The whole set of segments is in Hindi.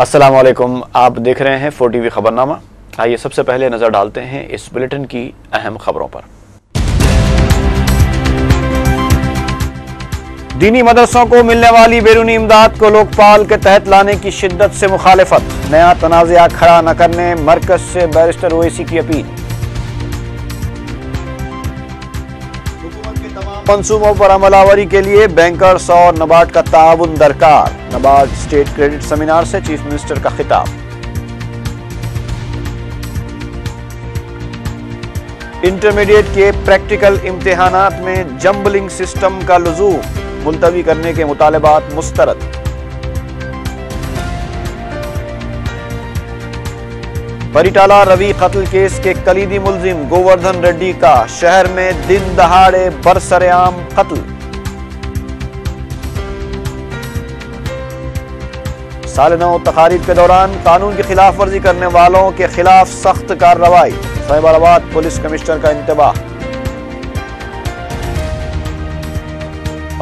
अस्सलाम वालेकुम, आप देख रहे हैं 4TV खबरनामा। आइए सबसे पहले नजर डालते हैं इस बुलेटिन की अहम खबरों पर। दीनी मदरसों को मिलने वाली बैरूनी इमदाद को लोकपाल के तहत लाने की शिद्दत से मुखालिफत, नया तनाज़ा खड़ा न करने मरकज से बैरिस्टर ओवैसी की अपील। मंसूबों पर अमलावरी के लिए बैंकर्स और नबार्ड का ताउन दरकार, नबार्ड स्टेट क्रेडिट सेमिनार से चीफ मिनिस्टर का खिताब। इंटरमीडिएट के प्रैक्टिकल इम्तिहानात में जंबलिंग सिस्टम का लुज़ूम, मुलतवी करने के मुतालबात मुस्तरद। परिटाला रवि कत्ल केस के कलीदी मुलजिम गोवर्धन रेड्डी का शहर में दिन दहाड़े बरसरेआम कत्ल। साल 9 तकारीब के दौरान कानून की खिलाफ वर्जी करने वालों के खिलाफ सख्त कार्रवाई, साहिबाबाद पुलिस कमिश्नर का इंतबाह।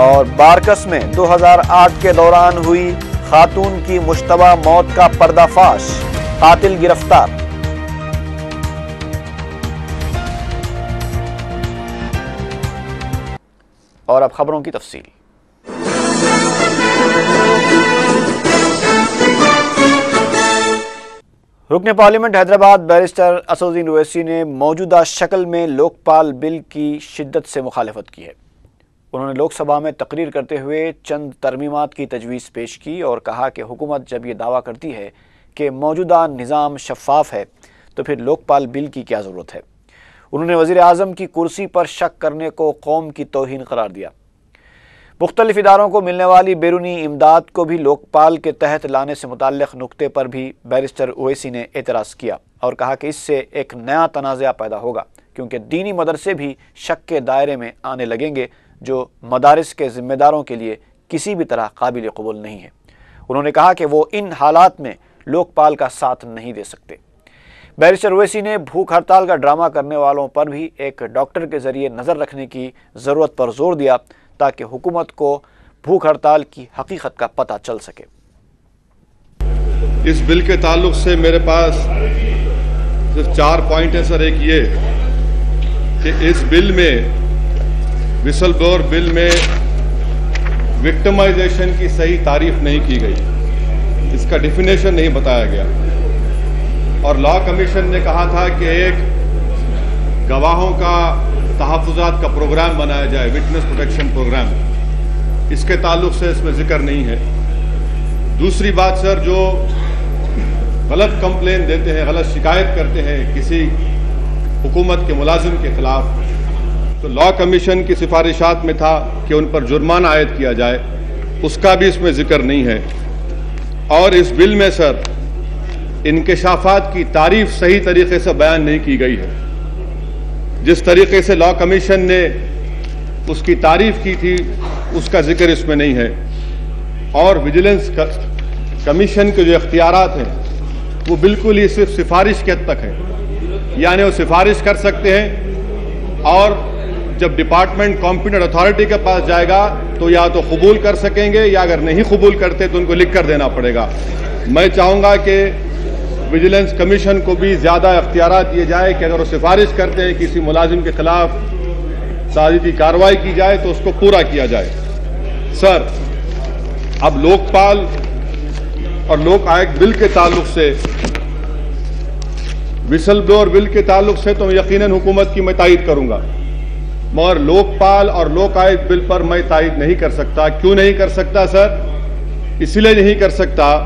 और बारकस में 2008 के दौरान हुई खातून की मुश्तबा मौत का पर्दाफाश, कातिल गिरफ्तार। और अब खबरों की तफसील। रुकने पार्लियामेंट हैदराबाद बैरिस्टर असदुद्दीन ओवैसी ने मौजूदा शक्ल में लोकपाल बिल की शिद्दत से मुखालिफत की है। उन्होंने लोकसभा में तकरीर करते हुए चंद तरमीमात की तजवीज़ पेश की और कहा कि हुकूमत जब ये दावा करती है कि मौजूदा निज़ाम शफाफ है तो फिर लोकपाल बिल की क्या ज़रूरत है। उन्होंने वज़ीर आज़म की कुर्सी पर शक करने को कौम की तौहीन करार दिया। मुख्तलिफ इदारों को मिलने वाली बैरूनी इमदाद को भी लोकपाल के तहत लाने से मुताल्लिक़ नुक्ते पर भी बैरिस्टर ओवैसी ने एतराज़ किया और कहा कि इससे एक नया तनाज़ा पैदा होगा, क्योंकि दीनी मदरसे भी शक के दायरे में आने लगेंगे, जो मदारिस के ज़िम्मेदारों के लिए किसी भी तरह काबिल कबूल नहीं है। उन्होंने कहा कि वो इन हालात में लोकपाल का साथ नहीं दे सकते। बैरिस्टर ओवैसी ने भूख हड़ताल का ड्रामा करने वालों पर भी एक डॉक्टर के जरिए नज़र रखने की ज़रूरत पर जोर दिया, ताकि हुकूमत को भूख हड़ताल की हकीकत का पता चल सके। इस बिल के ताल्लुक से मेरे पास सिर्फ 4 पॉइंट है सर। एक ये कि इस बिल में, विसल ब्लोअर बिल में विक्टिमाइजेशन की सही तारीफ नहीं की गई, इसका डिफिनेशन नहीं बताया गया। और लॉ कमीशन ने कहा था कि एक गवाहों का तहफ़्फ़ुज़ात का प्रोग्राम बनाया जाए, विटनेस प्रोटेक्शन प्रोग्राम, इसके ताल्लुक से इसमें जिक्र नहीं है। दूसरी बात सर, जो गलत कंप्लेन देते हैं, गलत शिकायत करते हैं किसी हुकूमत के मुलाजिम के खिलाफ, तो लॉ कमीशन की सिफारिशात में था कि उन पर जुर्माना आयद किया जाए, उसका भी इसमें जिक्र नहीं है। और इस बिल में सर इंकशाफात की तारीफ सही तरीके से बयान नहीं की गई है। जिस तरीके से लॉ कमीशन ने उसकी तारीफ की थी, उसका जिक्र इसमें नहीं है। और विजिलेंस कमीशन के जो इख्तियारात हैं वो बिल्कुल ही सिर्फ सिफारिश के हद तक है, यानी वो सिफारिश कर सकते हैं और जब डिपार्टमेंट कॉम्पिटेंट अथॉरिटी के पास जाएगा तो या तो कबूल कर सकेंगे, या अगर नहीं कबूल करते तो उनको लिख कर देना पड़ेगा। मैं चाहूँगा कि विजिलेंस कमीशन को भी ज़्यादा इख्तियारात दिए जाए कि अगर वो सिफारिश करते हैं किसी मुलाजिम के खिलाफ साजिदी कार्रवाई की जाए तो उसको पूरा किया जाए। सर, अब लोकपाल और लोक आयुक्त बिल के ताल्लुक से, विसल ब्लोअर बिल के ताल्लुक से तो यकीनन हुकूमत की मैं तायद करूँगा, मगर लोकपाल और लोक आयुक्त बिल पर मैं तायद नहीं कर सकता। क्यों नहीं कर सकता सर? इसलिए नहीं कर सकता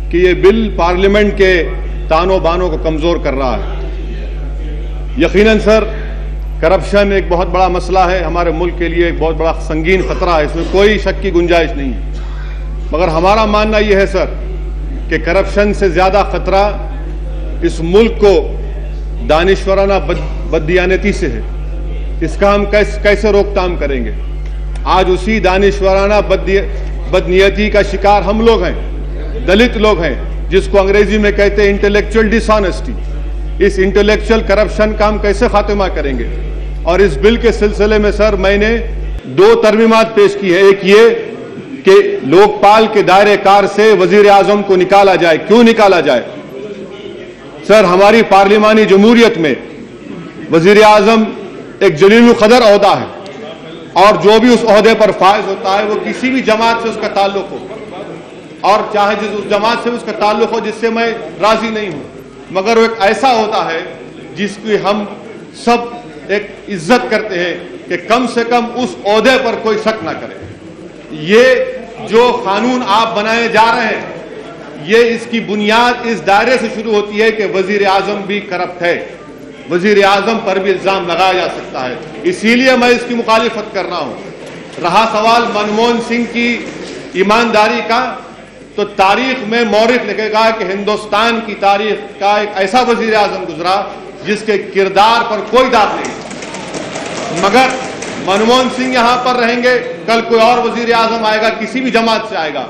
कि ये बिल पार्लियामेंट के तानो बानों को कमज़ोर कर रहा है। यकीनन सर, करप्शन एक बहुत बड़ा मसला है, हमारे मुल्क के लिए एक बहुत बड़ा संगीन खतरा है, इसमें कोई शक की गुंजाइश नहीं है। मगर हमारा मानना यह है सर कि करप्शन से ज़्यादा खतरा इस मुल्क को दानिश्वराना बददियानती से है। इसका हम कैसे रोकथाम करेंगे? आज उसी दानिश्वराना बदनीयती का शिकार हम लोग हैं, दलित लोग हैं, जिसको अंग्रेजी में कहते हैं इंटेलेक्चुअल डिसऑनेस्टी। इस इंटेलेक्चुअल करप्शन का हम कैसे खात्मा करेंगे? और इस बिल के सिलसिले में सर मैंने 2 तरमीमात पेश की है। एक ये कि लोकपाल के दायरे कार से वजीर आजम को निकाला जाए। क्यों निकाला जाए? सर, हमारी पार्लिमानी जमहूरियत में वजीर आजम एक जलील कदर ओहदा है और जो भी उस ओहदे पर फायज होता है वो किसी भी जमात से उसका ताल्लुक हो और चाहे जिस उस जमात से उसका ताल्लुक हो जिससे मैं राजी नहीं हूं, मगर वो एक ऐसा होता है जिसकी हम सब एक इज्जत करते हैं कि कम से कम उस ओहदे पर कोई शक ना करे। ये जो कानून आप बनाए जा रहे हैं, ये इसकी बुनियाद इस दायरे से शुरू होती है कि वजीर आजम भी करप्ट है, वजीर आजम पर भी इल्जाम लगाया जा सकता है। इसीलिए मैं इसकी मुखालिफत कर रहा हूं। रहा सवाल मनमोहन सिंह की ईमानदारी का, तो तारीख में मौरिख लिखेगा कि हिंदुस्तान की तारीख का एक ऐसा वजीर आजम गुजरा जिसके किरदार पर कोई दाग नहीं। मगर मनमोहन सिंह यहां पर रहेंगे, कल कोई और वजीर आजम आएगा, किसी भी जमात से आएगा,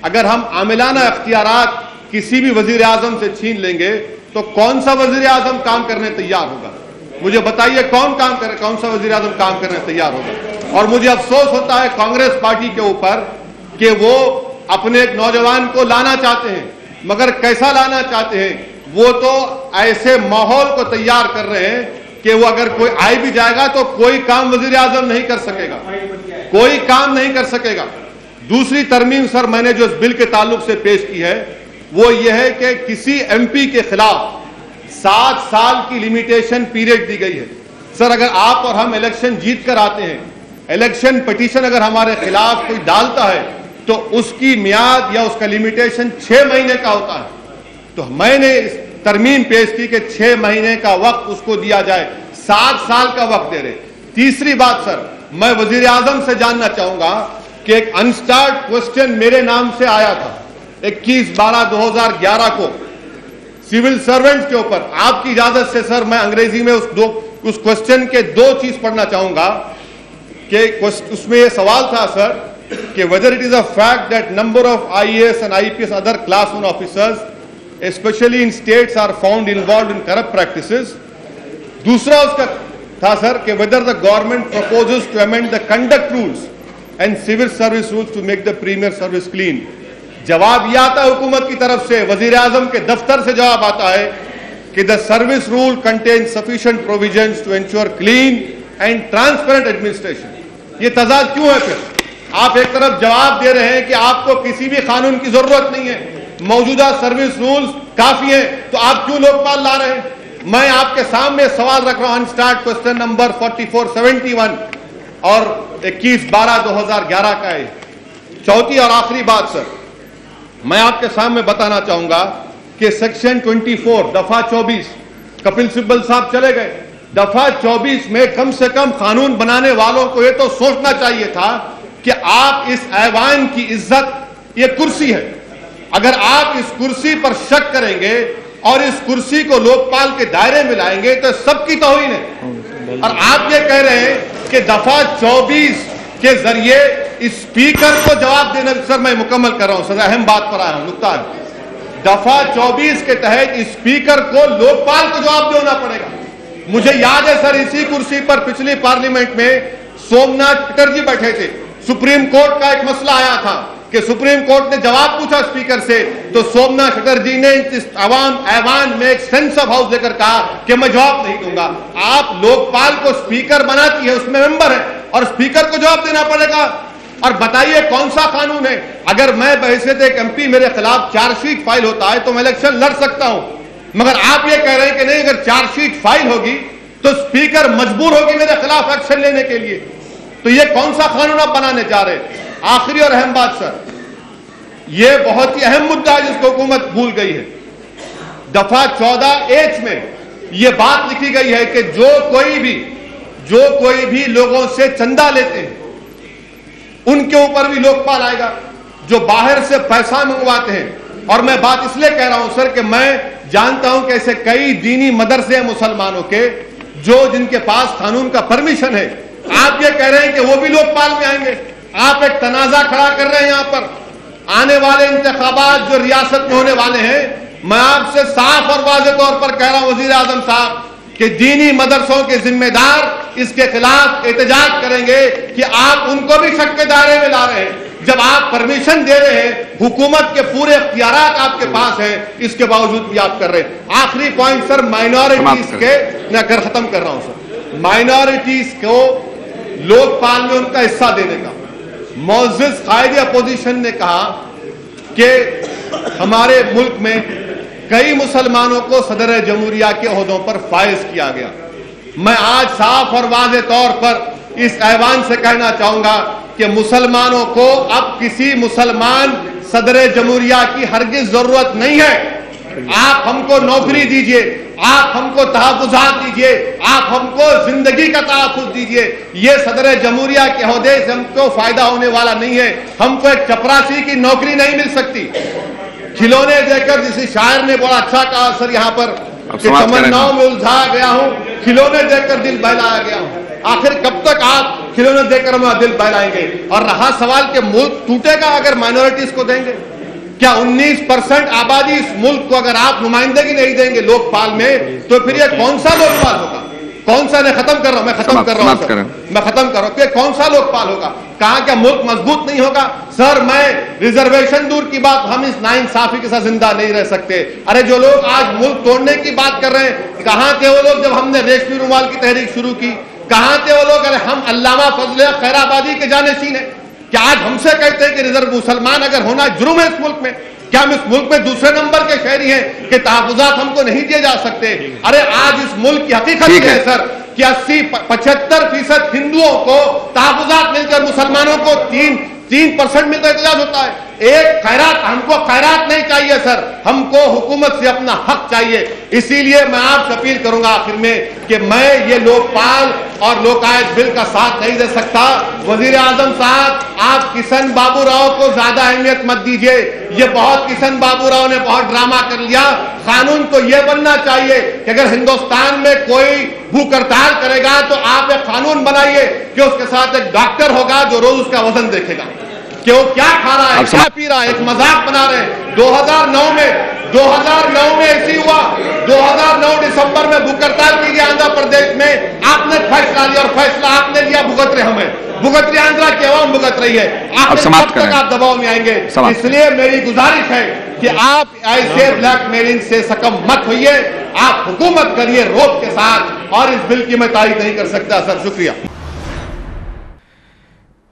अगर हम आमिलाना अख्तियारात किसी भी वजीर आजम से छीन लेंगे तो कौन सा वजीर आजम काम करने तैयार होगा? मुझे बताइए कौन सा वजीर आजम काम करने तैयार होगा? और मुझे अफसोस होता है कांग्रेस पार्टी के ऊपर कि वो अपने एक नौजवान को लाना चाहते हैं, मगर कैसा लाना चाहते हैं? वो तो ऐसे माहौल को तैयार कर रहे हैं कि वो अगर कोई आई भी जाएगा तो कोई काम वजीर आजम नहीं कर सकेगा, कोई काम नहीं कर सकेगा। दूसरी तरमीम सर मैंने जो इस बिल के ताल्लुक से पेश की है वो ये है कि किसी एमपी के खिलाफ 7 साल की लिमिटेशन पीरियड दी गई है। सर, अगर आप और हम इलेक्शन जीत कर आते हैं, इलेक्शन पिटीशन अगर हमारे खिलाफ कोई डालता है तो उसकी मियाद या उसका लिमिटेशन 6 महीने का होता है। तो मैंने तरमीम पेश की कि 6 महीने का वक्त उसको दिया जाए, 7 साल का वक्त दे रहे। तीसरी बात सर, मैं वजीर आजम से जानना चाहूंगा कि एक अनस्टार्ट क्वेश्चन मेरे नाम से आया था 21/12/2011 को सिविल सर्वेंट्स के ऊपर। आपकी इजाजत से सर मैं अंग्रेजी में उस क्वेश्चन के 2 चीज पढ़ना चाहूंगा कि उसमें यह सवाल था सर कि whether it is a fact that number of IAS and IPS other class 1 officers especially in states are found involved in corrupt practices। दूसरा उसका था सर कि whether the government proposes to amend the conduct rules and civil service rules to make the premier service clean। जवाब यह आता है हुकूमत की तरफ से, वजीर आजम के दफ्तर से जवाब आता है कि the service rule contains sufficient provisions to ensure clean and transparent administration। ये तजाद क्यों है? फिर आप एक तरफ जवाब दे रहे हैं कि आपको किसी भी कानून की जरूरत नहीं है, मौजूदा सर्विस रूल्स काफी है, तो आप क्यों लोकपाल ला रहे हैं? मैं आपके सामने सवाल रख रहा हूं, अनस्टार्ट क्वेश्चन नंबर 4471 और 21/12/2011 का है। चौथी और आखिरी बात सर, मैं आपके सामने बताना चाहूंगा कि सेक्शन 24 दफा 24, कपिल सिब्बल साहब चले गए, दफा 24 में कम से कम कानून बनाने वालों को यह तो सोचना चाहिए था कि आप इस ऐवान की इज्जत, ये कुर्सी है, अगर आप इस कुर्सी पर शक करेंगे और इस कुर्सी को लोकपाल के दायरे में लाएंगे तो सबकी तौहीन है। और आप ये कह रहे हैं कि दफा 24 के जरिए स्पीकर को जवाब देना। सर मैं मुकम्मल कर रहा हूं, सर अहम बात पर आया हूं, नुकता है। दफा 24 के तहत स्पीकर को लोकपाल को जवाब देना पड़ेगा। मुझे याद है सर, इसी कुर्सी पर पिछली पार्लियामेंट में सोमनाथ चटर्जी बैठे थे, सुप्रीम कोर्ट का एक मसला आया था कि सुप्रीम कोर्ट ने जवाब पूछा स्पीकर से, तो सोमनाथ चटर्जी ने इस ऐवान में एक सेंस ऑफ हाउस देकर कहा कि मैं जवाब नहीं दूंगा। आप लोकपाल को स्पीकर बनाती है, उसमें मेंबर है और स्पीकर को जवाब देना पड़ेगा। और बताइए कौन सा कानून है? अगर मैं बहैसियत एक MP मेरे खिलाफ चार्जशीट फाइल होता है तो मैं इलेक्शन लड़ सकता हूं, मगर आप ये कह रहे हैं कि नहीं, अगर चार्जशीट फाइल होगी तो स्पीकर मजबूर होगी मेरे खिलाफ एक्शन लेने के लिए। तो ये कौन सा कानून आप बनाने जा रहे हैं? आखिरी और अहम बात सर, यह बहुत ही अहम मुद्दा है जिसको हुकूमत भूल गई है। दफा 14H में यह बात लिखी गई है कि जो कोई भी लोगों से चंदा लेते हैं उनके ऊपर भी लोकपाल आएगा, जो बाहर से पैसा मंगवाते हैं। और मैं बात इसलिए कह रहा हूं सर कि मैं जानता हूं कि ऐसे कई दीनी मदरसे हैं मुसलमानों के जिनके पास कानून का परमिशन है। आप ये कह रहे हैं कि वो भी लोकपाल में आएंगे। आप एक तनाजा खड़ा कर रहे हैं यहां पर। आने वाले इंतखाबात जो रियासत में होने वाले हैं, मैं आपसे साफ और वाज़ेह तौर पर कह रहा हूं वजीर आजम साहब कि दीनी मदरसों के जिम्मेदार इसके खिलाफ एहतजाज करेंगे कि आप उनको भी शक के दायरे में ला रहे हैं। जब आप परमिशन दे रहे हैं, हुकूमत के पूरे इख्तियारात आपके पास हैं, इसके बावजूद भी आप कर रहे हैं। आखिरी पॉइंट सर, माइनॉरिटीज के, मैं कर खत्म कर रहा हूं सर, माइनॉरिटीज को लोकपाल में उनका हिस्सा देने का। मोअज़्ज़िज़ कायदे अपोजिशन ने कहा कि हमारे मुल्क में कई मुसलमानों को सदर जमहूरिया के ओहदों पर फाइज किया गया। मैं आज साफ और वाज़ेह तौर पर इस ऐवान से कहना चाहूंगा कि मुसलमानों को अब किसी मुसलमान सदर जमहूरिया की हरगिज जरूरत नहीं है। आप हमको नौकरी दीजिए, आप हमको तहफ़्फ़ुज़ात दीजिए, आप हमको जिंदगी का तहफ़्फ़ुज़ दीजिए। ये सदर जमहूरिया के ओहदे से हमको फायदा होने वाला नहीं है। हमको एक चपरासी की नौकरी नहीं मिल सकती। खिलौने देकर, जिसे शायर ने बड़ा अच्छा कहा सर यहाँ पर, कि तमन्नाओं में उलझा गया हूं, खिलौने देकर दिल बहलाया गया हूं। आखिर कब तक आप खिलौने देकर हमारा दिल बहलाएंगे? और रहा सवाल कि मुल्क टूटेगा अगर माइनॉरिटीज को देंगे। क्या 19% आबादी इस मुल्क को अगर आप नुमाइंदगी नहीं देंगे लोकपाल में, तो फिर ये कौन सा लोकपाल होगा? कौन सा? मैं खत्म कर रहा हूं, मैं खत्म कर रहा हूं सर, मैं खत्म कर रहा हूं। कौन सा लोकपाल होगा? कहा क्या मुल्क मजबूत नहीं होगा? सर, मैं रिजर्वेशन दूर की बात, हम इस नाइंसाफी के साथ जिंदा नहीं रह सकते। अरे जो लोग आज मुल्क तोड़ने की बात कर रहे हैं, कहां थे वो लोग जब हमने रेशमी रुमाल की तहरीक शुरू की? कहां थे वो लोग? अरे हम अल्लामा फजल खैराबादी के जानिशीन हैं। क्या आज हमसे कहते हैं कि रिजर्व मुसलमान अगर होना जुर्म है इस मुल्क में? क्या हम इस मुल्क में दूसरे नंबर के शहरी हैं कि तहफ़्फ़ुज़ात हमको नहीं दिए जा सकते? अरे आज इस मुल्क की हकीकत है सर कि 80-75% हिंदुओं को तहफ़्फ़ुज़ात मिलकर मुसलमानों को 3% मिलकर एहतजाज होता है। एक खैरात, हमको खैरात नहीं चाहिए सर, हमको हुकूमत से अपना हक चाहिए। इसीलिए मैं आपसे अपील करूंगा आखिर में कि मैं ये लोकपाल और लोकायत बिल का साथ नहीं दे सकता। वजीर आजम साहब, आप किशन बाबू राव को ज्यादा अहमियत मत दीजिए। ये बहुत, किशन बाबू राव ने बहुत ड्रामा कर लिया। कानून तो यह बनना चाहिए कि अगर हिंदुस्तान में कोई भूख हड़ताल करेगा तो आप एक कानून बनाइए कि उसके साथ एक डॉक्टर होगा जो रोज उसका वजन देखेगा कि वो क्या खा रहा है, क्या पी रहा है। एक मजाक बना रहे हैं। 2009 में ऐसी हुआ, 2009 दिसंबर में भूख हड़ताल की गई आंध्र प्रदेश में। आपने फैसला लिया और फैसला आपने लिया, भुगत रहे हमें, भुगत रही आंध्रा की आवाम भुगत रही है। कब तक आप दबाव में आएंगे? इसलिए मेरी गुजारिश है कि आप ऐसे ब्लैकमेलिंग से सकम मत होइए, आप हुकूमत करिए रोब के साथ, और इस बिल की मैं तारीफ नहीं कर सकता सर। शुक्रिया।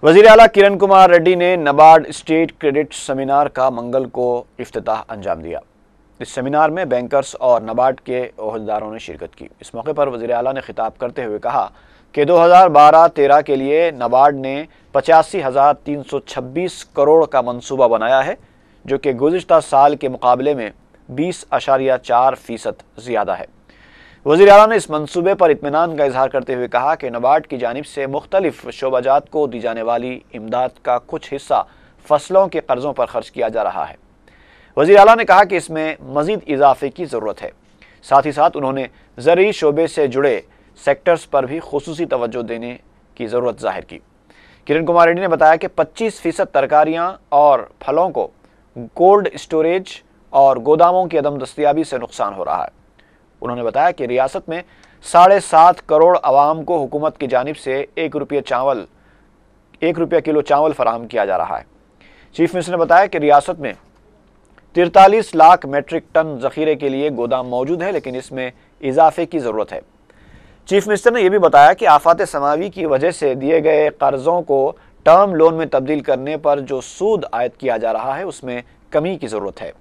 वज़ीर आला किरण कुमार रेड्डी ने नबार्ड स्टेट क्रेडिट सेमिनार का मंगल को इफ्तिताह अंजाम दिया। इस सेमिनार में बैंकर्स और नबार्ड के ओहदेदारों ने शिरकत की। इस मौके पर वज़ीर आला ने खिताब करते हुए कहा कि 2012-13 के लिए नबार्ड ने 85,326 करोड़ का मंसूबा बनाया है, जो कि गुज़िश्ता साल के मुकाबले में 20.4% ज़्यादा है। वज़ीर आला ने इस मंसूबे पर इत्मीनान का इजहार करते हुए कहा कि नबार्ड की जानिब से मुख्तलिफ शोबाजात को दी जाने वाली इमदाद का कुछ हिस्सा फसलों के कर्ज़ों पर खर्च किया जा रहा है। वज़ीर आला ने कहा कि इसमें मज़ीद इजाफे की ज़रूरत है। साथ ही साथ उन्होंने ज़रूरी शोबे से जुड़े सेक्टर्स पर भी खुसूसी तवज्जो देने की ज़रूरत ज़ाहिर की। किरण कुमार रेड्डी ने बताया कि 25% तरकारियाँ और फलों को कोल्ड स्टोरेज और गोदामों की अदम दस्तयाबी से नुकसान हो रहा है। उन्होंने बताया कि रियासत में 7.5 करोड़ आवाम को हुकूमत की जानिब से 1 रुपया किलो चावल फराहम किया जा रहा है। चीफ मिनिस्टर ने बताया कि रियासत में 43 लाख मेट्रिक टन ज़ख़ीरे के लिए गोदाम मौजूद है, लेकिन इसमें इजाफे की ज़रूरत है। चीफ मिनिस्टर ने यह भी बताया कि आफात समावी की वजह से दिए गए कर्ज़ों को टर्म लोन में तब्दील करने पर जो सूद आयद किया जा रहा है उसमें कमी की ज़रूरत है।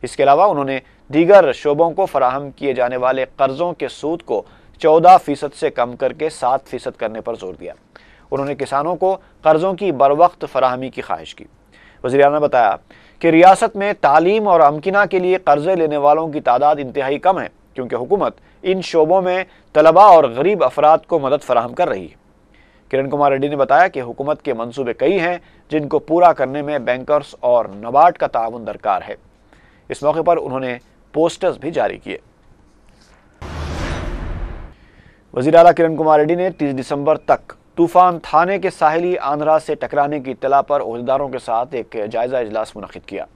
इसके अलावा उन्होंने दीगर शोबों को फराहम किए जाने वाले कर्ज़ों के सूद को 14% से कम करके 7% करने पर जोर दिया। उन्होंने किसानों को कर्ज़ों की बरवक्त फराहमी की ख्वाहिश की। वज़ीर आला ने बताया कि रियासत में तालीम और अमकिना के लिए कर्ज़े लेने वालों की तादाद इंतहाई कम है, क्योंकि हुकूमत इन शोबों में तलबा और गरीब अफराद को मदद फराहम कर रही है। किरण कुमार रेड्डी ने बताया कि हुकूमत के मंसूबे कई हैं जिनको पूरा करने में बैंकर्स और नबार्ड का ताउन दरकार है। इस मौके पर उन्होंने पोस्टर्स भी जारी किए। वज़ीर आला किरण कुमार रेड्डी ने 30 दिसंबर तक तूफान थाने के साहिली आंध्रा से टकराने की इत्तला पर ओहदेदारों के साथ एक जायजा इजलास मुनक़िद किया।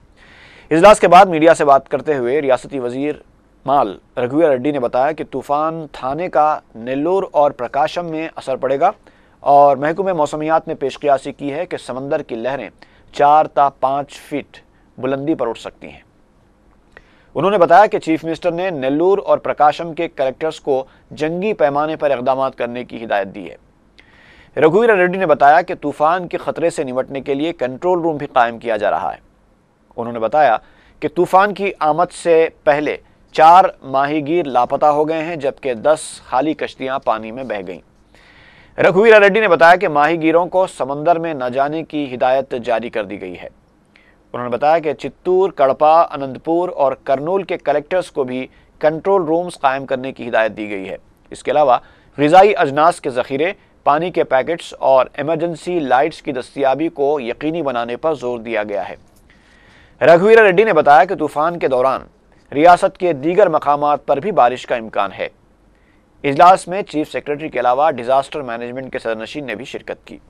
इजलास के बाद मीडिया से बात करते हुए रियासती वज़ीर माल रघुवीर रेड्डी ने बताया कि तूफान थाने का नेल्लोर और प्रकाशम में असर पड़ेगा और महकमे मौसमियात ने पेशकियासी की है कि समंदर की लहरें 4 ता 5 फीट बुलंदी पर उठ सकती हैं। उन्होंने बताया कि चीफ मिनिस्टर ने नेल्लूर और प्रकाशम के कलेक्टर्स को जंगी पैमाने पर इक़दाम करने की हिदायत दी है। रघुवीर रेड्डी ने बताया कि तूफान के खतरे से निपटने के लिए कंट्रोल रूम भी कायम किया जा रहा है। उन्होंने बताया कि तूफान की आमद से पहले 4 माहीगीर लापता हो गए हैं, जबकि 10 खाली कश्तियां पानी में बह गईं। रघुवीर रेड्डी ने बताया कि माहीगीरों को समंदर में न जाने की हिदायत जारी कर दी गई है। उन्होंने बताया कि चित्तूर, कड़पा, अनंतपुर और करनूल के कलेक्टर्स को भी कंट्रोल रूम्स कायम करने की हिदायत दी गई है। इसके अलावा ग़िज़ाई अजनास के ज़ख़ीरे, पानी के पैकेट्स और इमरजेंसी लाइट्स की दस्तयाबी को यकीनी बनाने पर जोर दिया गया है। रघुवीर रेड्डी ने बताया कि तूफान के दौरान रियासत के दीगर मकामात पर भी बारिश का इम्कान है। इजलास में चीफ सेक्रेटरी के अलावा डिजास्टर मैनेजमेंट के सदरनशीन ने भी शिरकत की।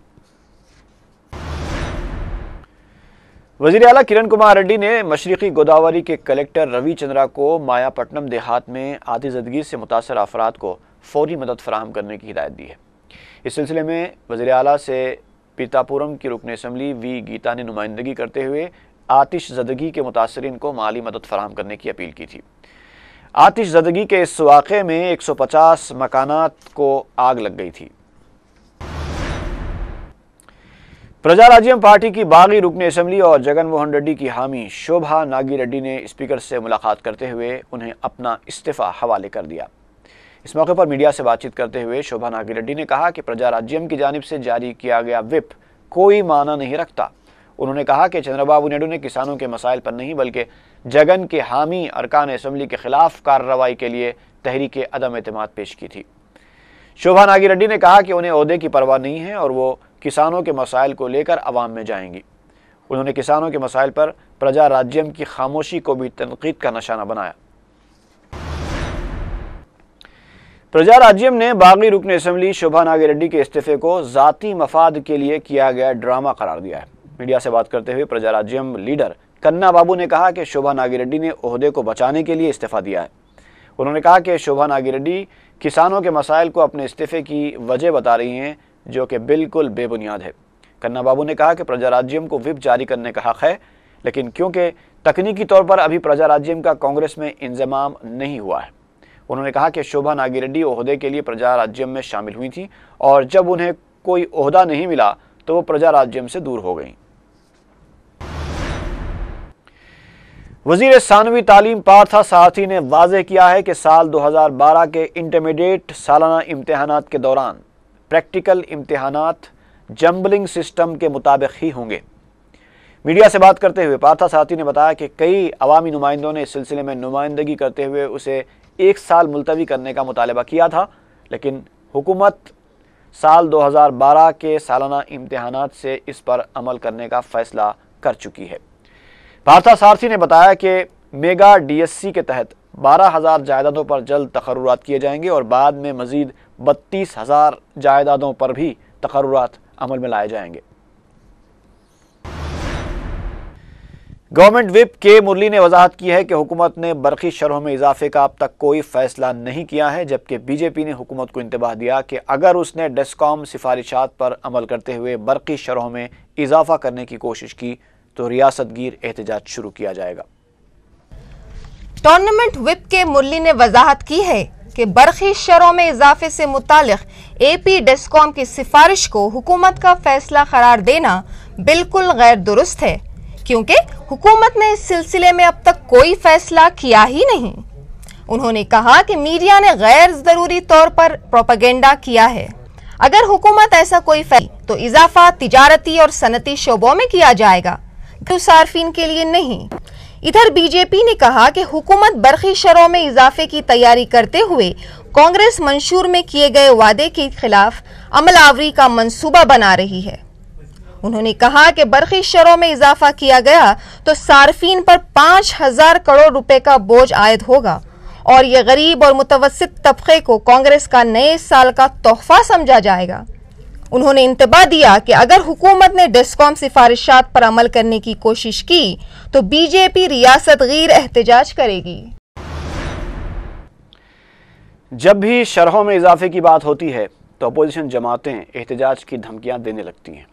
वज़ीर आला किरण कुमार रेड्डी ने मशरक़ी गोदावरी के कलेक्टर रवि चंद्रा को मायापट्टनम देहात में आतिशज़दगी से मुतासर अफराद को फौरी मदद फराहम करने की हिदायत दी है। इस सिलसिले में वज़ीर आला से पीतापुरम की रुकन असम्बली वी गीता ने नुमाइंदगी करते हुए आतिशज़दगी के मुतासरीन को माली मदद फराहम करने की अपील की थी। आतिशज़दगी के इस वाक़े में 150 मकानात को आग लग गई थी। प्रजा राज्यम पार्टी की बागी रुकन असम्बली और जगन मोहन रेड्डी की हामी शोभा नागी रेड्डी ने स्पीकर से मुलाकात करते हुए उन्हें अपना इस्तीफ़ा हवाले कर दिया। इस मौके पर मीडिया से बातचीत करते हुए शोभा नागी रेड्डी ने कहा कि प्रजा राज्यम की जानिब से जारी किया गया विप कोई माना नहीं रखता। उन्होंने कहा कि चंद्रबाबू नायडू ने किसानों के मसाइल पर नहीं बल्कि जगन के हामी अरकान असम्बली के खिलाफ कार्रवाई के लिए तहरीक अदम एतमाद पेश की थी। शोभा नागी रेड्डी ने कहा कि उन्हें ओहदे की परवाह नहीं है और वो किसानों के मसाइल को लेकर अवाम में जाएंगी। उन्होंने किसानों के मसाइल पर प्रजा राज्यम की खामोशी को भी तनकीद का निशाना बनाया। प्रजा राज्यम ने बागी रुकन असम्बली शोभा नागी रेड्डी के इस्तीफे को ज़ाती मफाद के लिए किया गया ड्रामा करार दिया है। मीडिया से बात करते हुए प्रजा राज्यम लीडर कन्ना बाबू ने कहा कि शोभा नागी रेड्डी ने ओहदे को बचाने के लिए इस्तीफा दिया है। उन्होंने कहा कि शोभा नागी रेड्डी किसानों के मसाइल को अपने इस्तीफे की वजह बता रही हैं, जो कि बिल्कुल बेबुनियाद है। कन्ना बाबू ने कहा कि प्रजा राज्यम को विप जारी करने का हक है, लेकिन क्योंकि तकनीकी तौर पर अभी प्रजा राज्यम का कांग्रेस में इंजमाम नहीं हुआ है। उन्होंने कहा कि शोभा नागी रेड्डी ओहदे के लिए प्रजा राज्यम में शामिल हुई थी और जब उन्हें कोई ओहदा नहीं मिला तो वो प्रजा राज्यम से दूर हो गई। वज़ीर सानवी तालीम पार्था सारथी ने वाज़ेह किया है कि साल 2012 के इंटरमीडिएट सालाना इम्तिहानात के दौरान प्रैक्टिकल इम्तिहानात जम्बलिंग सिस्टम के मुताबिक ही होंगे। मीडिया से बात करते हुए पार्था सारथी ने बताया कि कई अवामी नुमाइंदों ने इस सिलसिले में नुमाइंदगी करते हुए उसे 1 साल मुलतवी करने का मुतालबा किया था, लेकिन हुकूमत साल 2012 के सालाना इम्तिहानात से इस पर अमल करने का फैसला कर चुकी है। पार्था सारथी ने बताया कि मेगा DSC के तहत 12,000 जायदादों पर जल्द तकर्रुरात किए जाएंगे और बाद में मजीद 32,000 जायदादों पर भी तकर्रुरात अमल में लाए जाएंगे। गवर्नमेंट विप के मुरली ने वजाहत की है कि हुकूमत ने बरक़ी शरहों में इजाफे का अब तक कोई फैसला नहीं किया है, जबकि बीजेपी ने हुकूमत को इंतबाह दिया कि अगर उसने डेस्कॉम सिफारिशात पर अमल करते हुए बरक़ी शरहों में इजाफा करने की कोशिश की तो रियासतगीर एहतजाज शुरू किया जाएगा। टूर्नामेंट विप के मुरली ने वजाहत की है कि बरक़ी शरहों में इजाफे से मुतालिक AP डेस्कॉम की सिफारिश को हुकूमत का फैसला करार देना बिल्कुल गैर दुरुस्त है, क्योंकि हुकूमत ने इस सिलसिले में अब तक कोई फैसला किया ही नहीं। उन्होंने कहा कि मीडिया ने गैर जरूरी तौर पर प्रोपेगेंडा किया है। अगर हुकूमत ऐसा कोई फैसला तो इजाफा तिजारती और सनती शोबों में किया जाएगा, सार्फिन के लिए नहीं। इधर बीजेपी ने कहा कि हुकूमत बरक़ी शरहों में इजाफे की तैयारी करते हुए कांग्रेस मंशूर में किए गए वादे के खिलाफ अमलावरी का मंसूबा बना रही है। उन्होंने कहा कि बरक़ी शरहों में इजाफा किया गया तो सार्फिन पर 5,000 करोड़ रुपए का बोझ आयद होगा और ये गरीब और मुतवस्सित तबके को कांग्रेस का नए साल का तोहफा समझा जाएगा। उन्होंने इंतबाह दिया कि अगर हुकूमत ने डेस्कॉम सिफारिशात पर अमल करने की कोशिश की तो बीजेपी रियासतगीर एहतजाज करेगी। जब भी शरहों में इजाफे की बात होती है तो अपोजिशन जमातें एहतजाज की धमकियां देने लगती हैं।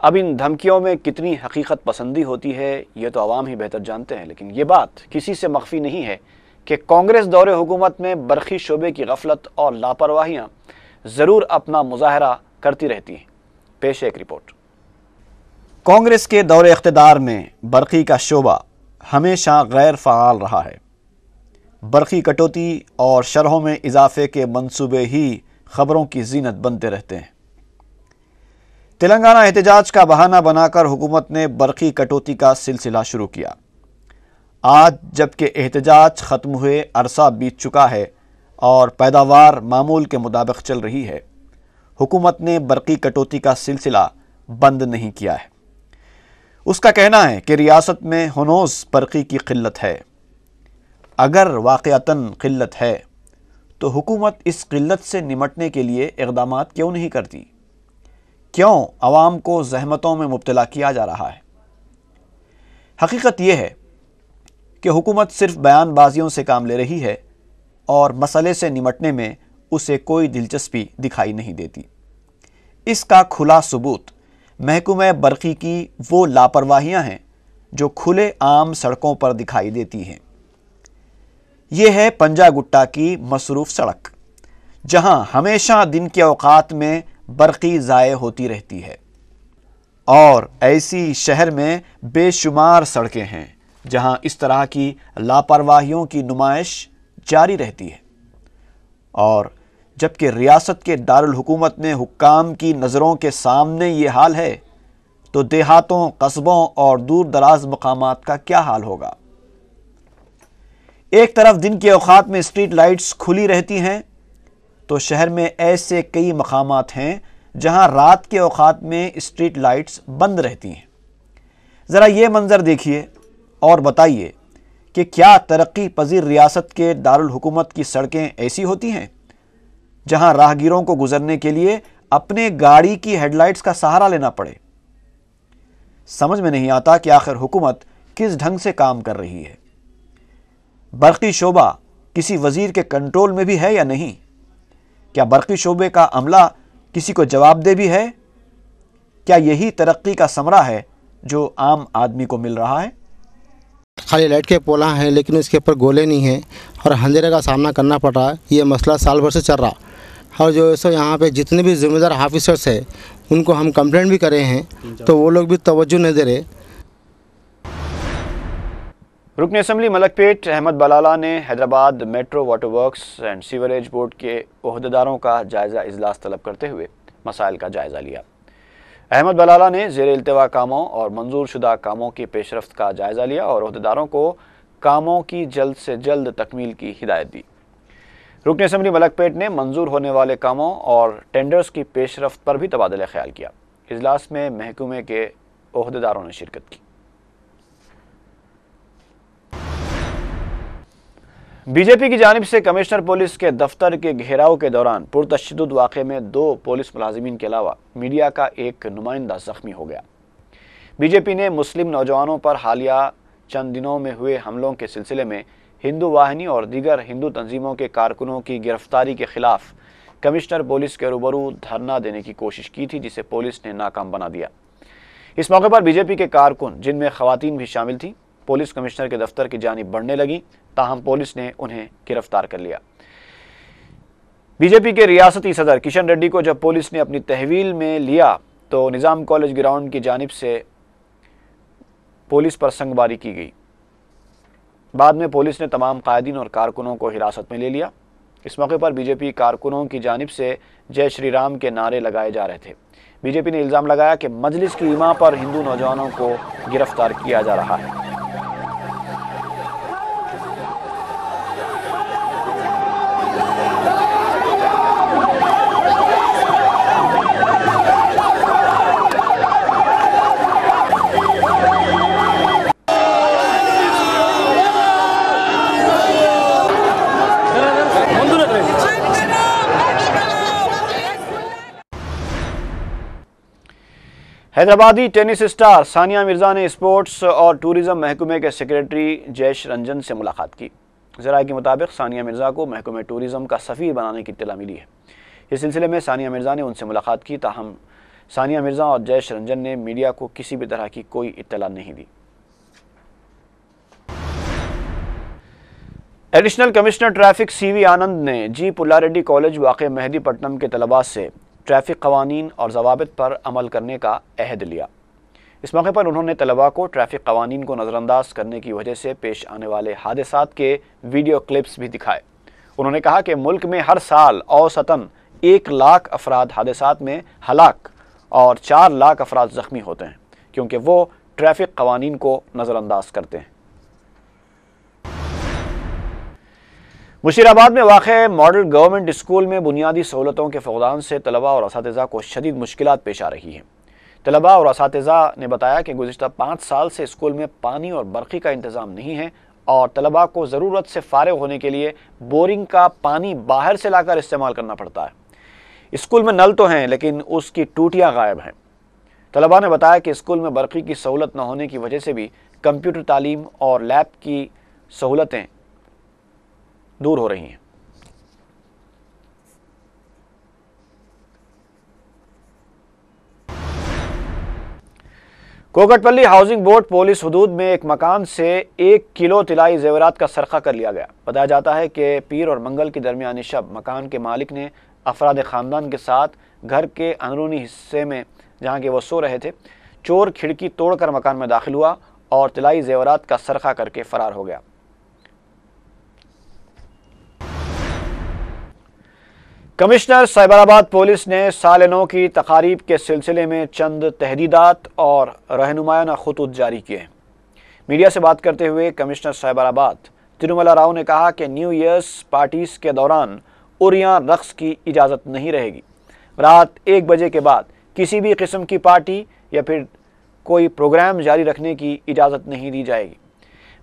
अब इन धमकियों में कितनी हकीकत पसंदी होती है ये तो आवाम ही बेहतर जानते हैं, लेकिन ये बात किसी से मख्फी नहीं है कि कांग्रेस दौरे हुकूमत में बरखी शोबे की गफलत और लापरवाहियां ज़रूर अपना मुजाहरा करती रहती हैं। पेश एक रिपोर्ट। कांग्रेस के दौरे इख्तिदार में बरखी का शोबा हमेशा गैर फ़ाल रहा है। बरखी कटौती और शरहों में इजाफे के मंसूबे ही खबरों की जीनत बनते रहते हैं। तेलंगाना एहतजाज का बहाना बनाकर हुकूमत ने बरखी कटौती का सिलसिला शुरू किया। आज जबकि एहतजाज ख़त्म हुए अरसा बीत चुका है और पैदावार मामूल के मुताबिक चल रही है, हुकूमत ने बरखी कटौती का सिलसिला बंद नहीं किया है। उसका कहना है कि रियासत में हनोज बरखी की किल्लत है। अगर वाक़अतन किल्लत है तो हुकूमत इस किल्लत से निमटने के लिए इक़दाम क्यों नहीं करती? क्यों आवाम को ज़हमतों में मुब्तला किया जा रहा है? हकीकत यह है कि हुकूमत सिर्फ बयानबाजियों से काम ले रही है और मसले से निमटने में उसे कोई दिलचस्पी दिखाई नहीं देती। इसका खुला सबूत महकूमे बरखी की वो लापरवाहियां हैं जो खुले आम सड़कों पर दिखाई देती हैं। ये है पंजागुट्टा की मसरूफ़ सड़क, जहां हमेशा दिन के औकात में बरखी ज़ाये होती रहती है, और ऐसी शहर में बेशुमार सड़कें हैं जहां इस तरह की लापरवाहियों की नुमाइश जारी रहती है। और जबकि रियासत के दारुल हुकूमत ने हुक्काम की नज़रों के सामने ये हाल है, तो देहातों, कस्बों और दूर दराज मकामात का क्या हाल होगा? एक तरफ दिन के औकात में स्ट्रीट लाइट्स खुली रहती हैं, तो शहर में ऐसे कई मकामात हैं जहां रात के औकात में स्ट्रीट लाइट्स बंद रहती हैं। ज़रा ये मंज़र देखिए और बताइए कि क्या तरक्की पजीर रियासत के दारुल हुकूमत की सड़कें ऐसी होती हैं जहां राहगीरों को गुजरने के लिए अपने गाड़ी की हेडलाइट्स का सहारा लेना पड़े? समझ में नहीं आता कि आखिर हुकूमत किस ढंग से काम कर रही है। बरखी शोबा किसी वजीर के कंट्रोल में भी है या नहीं? क्या बरखी शोबे का अमला किसी को जवाबदेह भी है? क्या यही तरक्की का समरा है जो आम आदमी को मिल रहा है? खाली लाइट के पोला हैं लेकिन इसके ऊपर गोले नहीं हैं और अंधेरे का सामना करना पड़ रहा है। ये मसला साल भर से चल रहा, और जो ऐसा यहाँ पे जितने भी जिम्मेदार ऑफिसर्स हैं उनको हम कंप्लेंट भी करे हैं तो वो लोग भी तवज्जो नहीं दे रहे। रुकन असम्बली मलकपेट अहमद बलाला ने Hyderabad metro water works and sewerage board के ओहदेदारों का जायज़ा इजलास तलब करते हुए मसाइल का जायज़ा लिया। अहमद बलाला ने ज़ेर इल्तिवा कामों और मंजूर शुदा कामों की पेशरफ्त का जायज़ा लिया और ओहदेदारों को कामों की जल्द से जल्द तकमील की हिदायत दी। रुकन असम्बली मलकपेट ने मंजूर होने वाले कामों और टेंडर्स की पेशरफ्त पर भी तबादला ख्याल किया। इजलास में महकमे के ओहदेदारों ने शिरकत की। बीजेपी की जानिब से कमिश्नर पुलिस के दफ्तर के घेराव के दौरान पुरतशद्दुद वाक़े में 2 पुलिस मुलाजिमीन के अलावा मीडिया का एक नुमाइंदा ज़ख्मी हो गया। बीजेपी ने मुस्लिम नौजवानों पर हालिया चंद दिनों में हुए हमलों के सिलसिले में हिंदू वाहिनी और दीगर हिंदू तंजीमों के कारकुनों की गिरफ्तारी के खिलाफ कमिश्नर पुलिस के रूबरू धरना देने की कोशिश की थी, जिसे पुलिस ने नाकाम बना दिया। इस मौके पर बीजेपी के कारकुन, जिनमें खवातीन भी शामिल थीं, पुलिस कमिश्नर के दफ्तर की जानिब बढ़ने लगी, ताहम पुलिस ने उन्हें गिरफ्तार कर लिया। बीजेपी के रियासती सदर किशन रेड्डी को जब पुलिस ने अपनी तहवील में लिया तो निज़ाम कॉलेज ग्राउंड की जानिब से पुलिस पर संगबारी की गई। बाद में पुलिस ने तमाम कायदीन और कारकुनों को हिरासत में ले लिया। इस मौके पर बीजेपी कारकुनों की जानिब से जय श्री राम के नारे लगाए जा रहे थे। बीजेपी ने इल्ज़ाम लगाया कि मजलिस की इमा पर हिंदू नौजवानों को गिरफ्तार किया जा रहा है। हैदराबादी टेनिस स्टार सानिया मिर्ज़ा ने स्पोर्ट्स और टूरिज़्म महकमे के सेक्रेटरी जयेश रंजन से मुलाकात की। ज़राए के मुताबिक सानिया मिर्ज़ा को महकमे टूरिज़्म का सफ़ीर बनाने की इत्तला मिली है। इस सिलसिले में सानिया मिर्ज़ा ने उनसे मुलाकात की, ताहम सानिया मिर्जा और जयेश रंजन ने मीडिया को किसी भी तरह की कोई इत्तला नहीं दी। एडिशनल कमिश्नर ट्रैफिक CV आनंद ने जी पुल्लारेड्डी कॉलेज वाक़ मेहदीपट्टनम के तलबा से ट्रैफिक कवानीन और ज़वाबित पर अमल करने का अहद लिया। इस मौके पर उन्होंने तलबा को ट्रैफिक कवानीन को नज़रअंदाज करने की वजह से पेश आने वाले हादसात के वीडियो क्लिप्स भी दिखाए। उन्होंने कहा कि मुल्क में हर साल औसतन 1 लाख अफराद हादसात में हलाक और 4 लाख अफराद ज़ख्मी होते हैं, क्योंकि वो ट्रैफिक कवानीन को नज़रअंदाज करते हैं। मुशीराबाद में वाक़े मॉडल गवर्नमेंट स्कूल में बुनियादी सहूलतों के फक़दान से तलबा और असातिज़ा को शदीद मुश्किलात पेश आ रही हैं। तलबा और असातिज़ा ने बताया कि गुज़िश्ता 5 साल से स्कूल में पानी और बरक़ी का इंतज़ाम नहीं है और तलबा को ज़रूरत से फ़ारिग होने के लिए बोरिंग का पानी बाहर से लाकर इस्तेमाल करना पड़ता है। स्कूल में नल तो हैं लेकिन उसकी टूटियाँ गायब हैं। तलबा ने बताया कि स्कूल में बरक़ी की सहूलत न होने की वजह से भी कंप्यूटर तालीम और लैब की सहूलतें दूर हो रही हैं। कोकटपल्ली हाउसिंग बोर्ड पुलिस हुदूद में एक मकान से 1 किलो तिलाई जेवरात का सरखा कर लिया गया। बताया जाता है कि पीर और मंगल की दरमियानी शब मकान के मालिक ने अफराद ख़ानदान के साथ घर के अंदरूनी हिस्से में जहां के वो सो रहे थे, चोर खिड़की तोड़कर मकान में दाखिल हुआ और तिलाई जेवरात का सरखा करके फरार हो गया। कमिश्नर साइबराबाद पुलिस ने साल नौ की तकारीब के सिलसिले में चंद तहदीदात और रहनुमायाना खुतूत जारी किए। मीडिया से बात करते हुए कमिश्नर साइबराबाद तिरुमला राव ने कहा कि न्यू ईयर्स पार्टीज के दौरान उरियां रक्स की इजाज़त नहीं रहेगी। रात 1 बजे के बाद किसी भी किस्म की पार्टी या फिर कोई प्रोग्राम जारी रखने की इजाज़त नहीं दी जाएगी।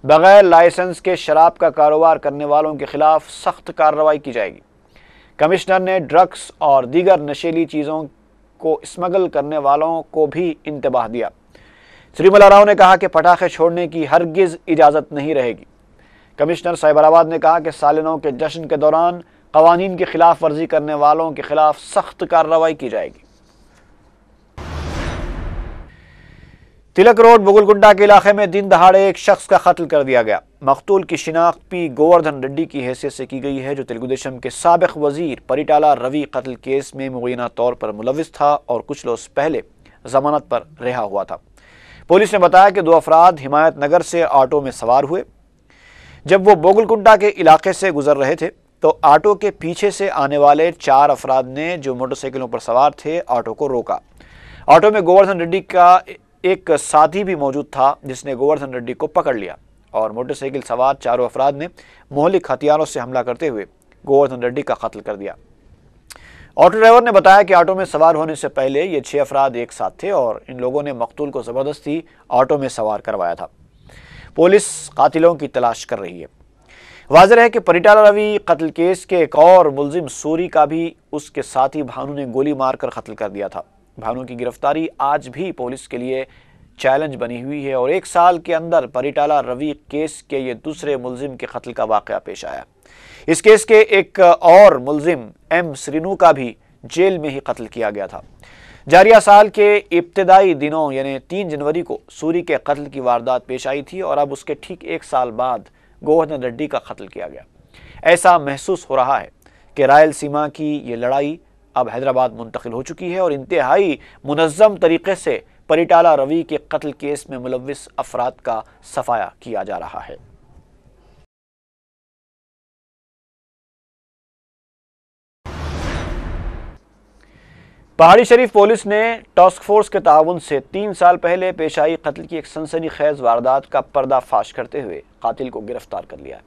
बगैर लाइसेंस के शराब का कारोबार करने वालों के खिलाफ सख्त कार्रवाई की जाएगी। कमिश्नर ने ड्रग्स और दीगर नशीली चीज़ों को स्मगल करने वालों को भी इंतबाह दिया। तिरुमला राव ने कहा कि पटाखे छोड़ने की हरगिज़ इजाज़त नहीं रहेगी। कमिश्नर साइबराबाद ने कहा कि साल नौ के जश्न के दौरान कवानीन की खिलाफ वर्जी करने वालों के खिलाफ सख्त कार्रवाई की जाएगी। तिलक रोड बुगलगुड्डा के इलाके में दिन दहाड़े एक शख्स का कत्ल कर दिया गया। मकतूल की शिनाख्त पी गोवर्धन रेड्डी की हैसियत से की गई है, जो तेलुगु देशम के साबिक वजीर परिटाला रवि कत्ल केस में मुबैना तौर पर मुलविस था और कुछ रोज पहले जमानत पर रिहा हुआ था। पुलिस ने बताया कि 2 अफराद हिमायत नगर से ऑटो में सवार हुए। जब वो बोगलगुड्डा के इलाके से गुजर रहे थे तो ऑटो के पीछे से आने वाले 4 अफराद ने, जो मोटरसाइकिलों पर सवार थे, ऑटो को रोका। ऑटो में गोवर्धन रेड्डी का एक साथी भी मौजूद था, जिसने गोवर्धन रेड्डी को पकड़ लिया और मोटरसाइकिल सवार 4 अफराद ने मोहलिक हथियारों से हमला करते हुए गोवर्धन रेड्डी का कत्ल कर दिया। ऑटो ड्राइवर ने बताया कि ऑटो में सवार होने से पहले ये 6 अफराद एक साथ थे और इन लोगों ने मकतूल को ज़बरदस्ती ऑटो में सवार करवाया था। पुलिस कातिलों की तलाश कर रही है। वाज़ेह है कि परिटाला रवि कत्ल केस के एक और मुलजिम सूरी का भी उसके साथी भानु ने गोली मारकर कत्ल कर दिया था। भानु की गिरफ्तारी आज भी पुलिस के लिए चैलेंज बनी हुई है और 1 साल के अंदर परिटाला रवि केस के ये दूसरे मुलजिम के कत्ल का वाक़या पेश आया। इस केस के एक और मुलजिम M श्रीनू का भी जेल में ही कत्ल किया गया था। जारिया साल के इब्तिदाई दिनों यानी 3 जनवरी को सूरी के कत्ल की वारदात पेश आई थी और अब उसके ठीक 1 साल बाद गोवर्धन रेड्डी का कत्ल किया गया। ऐसा महसूस हो रहा है कि रायलसीमा की ये लड़ाई अब हैदराबाद मुंतकिल हो चुकी है और इंतहाई मुनज़्ज़म तरीके से परिटाला रवि के कत्ल केस में मुलव्विस अफराद का सफाया किया जा रहा है। पहाड़ी शरीफ पुलिस ने टास्क फोर्स के ताउन से 3 साल पहले पेश आई कत्ल की एक सनसनीखेज वारदात का पर्दाफाश करते हुए कातिल को गिरफ्तार कर लिया।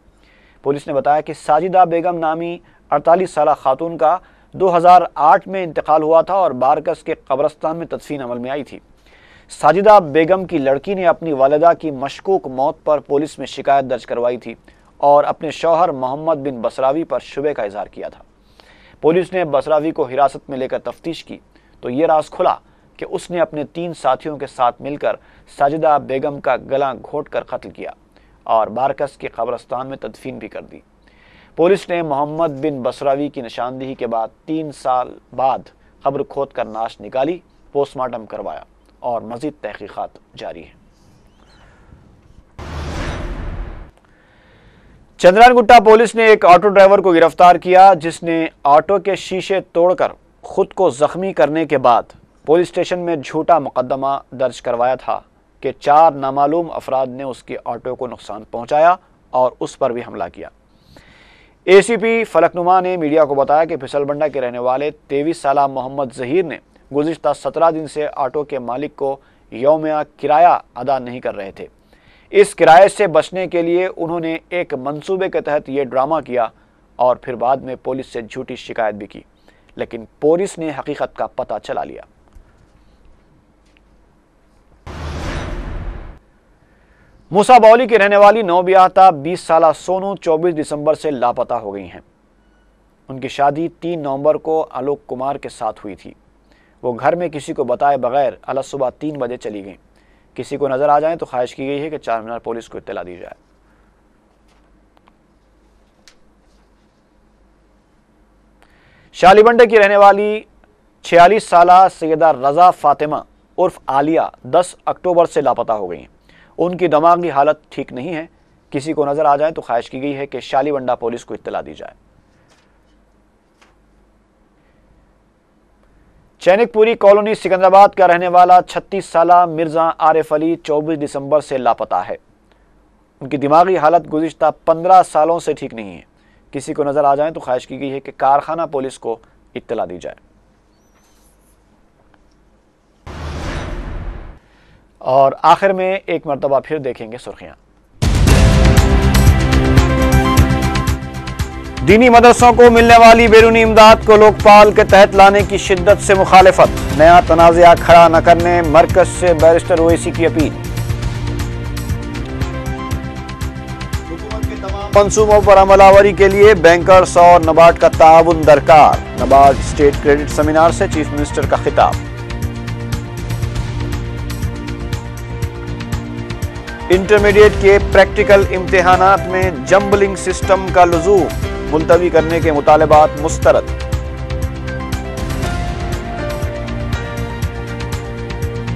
पुलिस ने बताया कि साजिदा बेगम नामी 48 साला खातून का 2008 में इंतकाल हुआ था और बारकस के कब्रस्तान में तदफीन अमल में आई थी। साजिदा बेगम की लड़की ने अपनी वालिदा की मशकूक मौत पर पुलिस में शिकायत दर्ज करवाई थी और अपने शौहर मोहम्मद बिन बसरावी पर शुबे का इजहार किया था। पुलिस ने बसरावी को हिरासत में लेकर तफ्तीश की तो ये राज खुला कि उसने अपने 3 साथियों के साथ मिलकर साजिदा बेगम का गला घोंटकर कत्ल किया और बारकस के कब्रस्तान में तदफीन भी कर दी। पुलिस ने मोहम्मद बिन बसरावी की निशानदेही के बाद 3 साल बाद कब्र खोद कर नाश निकाली पोस्टमार्टम करवाया और मजीद तहकीकात जारी है। चंद्रायनगुट्टा पुलिस ने एक ऑटो ड्राइवर को गिरफ्तार किया जिसने ऑटो के शीशे तोड़कर खुद को जख्मी करने के बाद पुलिस स्टेशन में झूठा मुकदमा दर्ज करवाया था कि 4 नामालूम अफराद ने उसके ऑटो को नुकसान पहुंचाया और उस पर भी हमला किया। एसीपी फलकनुमा ने मीडिया को बताया कि फिसलबंडा के रहने वाले 23 साला मोहम्मद जहीर ने गुज़िश्ता 17 दिन से ऑटो के मालिक को यौमिया किराया अदा नहीं कर रहे थे। इस किराए से बचने के लिए उन्होंने एक मंसूबे के तहत ये ड्रामा किया और फिर बाद में पुलिस से झूठी शिकायत भी की, लेकिन पुलिस ने हकीकत का पता चला लिया। मूसा बावली की रहने वाली नौबियाता 20 साला सोनू 24 दिसंबर से लापता हो गई हैं। उनकी शादी 3 नवंबर को आलोक कुमार के साथ हुई थी। वो घर में किसी को बताए बगैर अलग सुबह 3 बजे चली गईं। किसी को नजर आ जाए तो ख्वाहिश की गई है कि 4 मीनार पुलिस को इत्तला दी जाए। शालीबंडे की रहने वाली 46 साला सैयदा रजा फातिमा उर्फ आलिया 10 अक्टूबर से लापता हो गई हैं। उनकी दिमागी हालत ठीक नहीं है। किसी को नजर आ जाए तो ख्वाहिश की गई है कि शालीबंडा पुलिस को इत्तला दी जाए। चैनिकपुरी कॉलोनी सिकंदराबाद का रहने वाला 36 साला मिर्जा आरिफ अली 24 दिसंबर से लापता है। उनकी दिमागी हालत गुज़िश्ता 15 सालों से ठीक नहीं है। किसी को नजर आ जाए तो ख्वाहिश की गई है कि कारखाना पुलिस को इत्तला दी जाए। और आखिर में एक मरतबा फिर देखेंगे सुर्खियां। दीनी मदरसों को मिलने वाली बैरूनी इमदाद को लोकपाल के तहत लाने की शिद्दत से मुखालिफत। नया तनाज़ा खड़ा न करने मरकज से बैरिस्टर ओवैसी की अपील। हुकूमत के तमाम मंसूबों पर अमलावरी के लिए बैंकर्स और नबार्ड का ताउन दरकार। नबार्ड स्टेट क्रेडिट सेमिनार से चीफ मिनिस्टर का खिताब। इंटरमीडिएट के प्रैक्टिकल इम्तिहानात में जंबलिंग सिस्टम का लुज़ूम मुलतवी करने के मुतालबात मुस्तरद।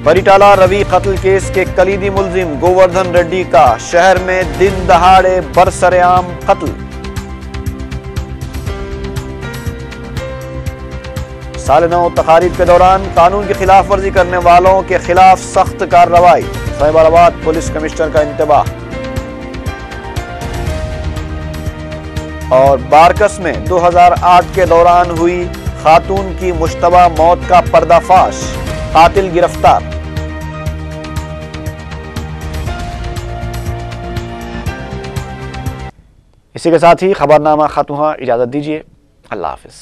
परिटाला रवि कत्ल केस के कलीदी मुलजिम गोवर्धन रेड्डी का शहर में दिन दहाड़े बरसरेआम कत्ल। साल 9 तकारीब के दौरान कानून की खिलाफ वर्जी करने वालों के खिलाफ सख्त कार्रवाई। साहिबाबाद पुलिस कमिश्नर का इंतबाह। और बारकस में 2008 के दौरान हुई खातून की मुश्तबा मौत का पर्दाफाश, कातिल गिरफ्तार। इसी के साथ ही खबरनामा खत्म हुआ। इजाजत दीजिए। अल्लाह हाफिज।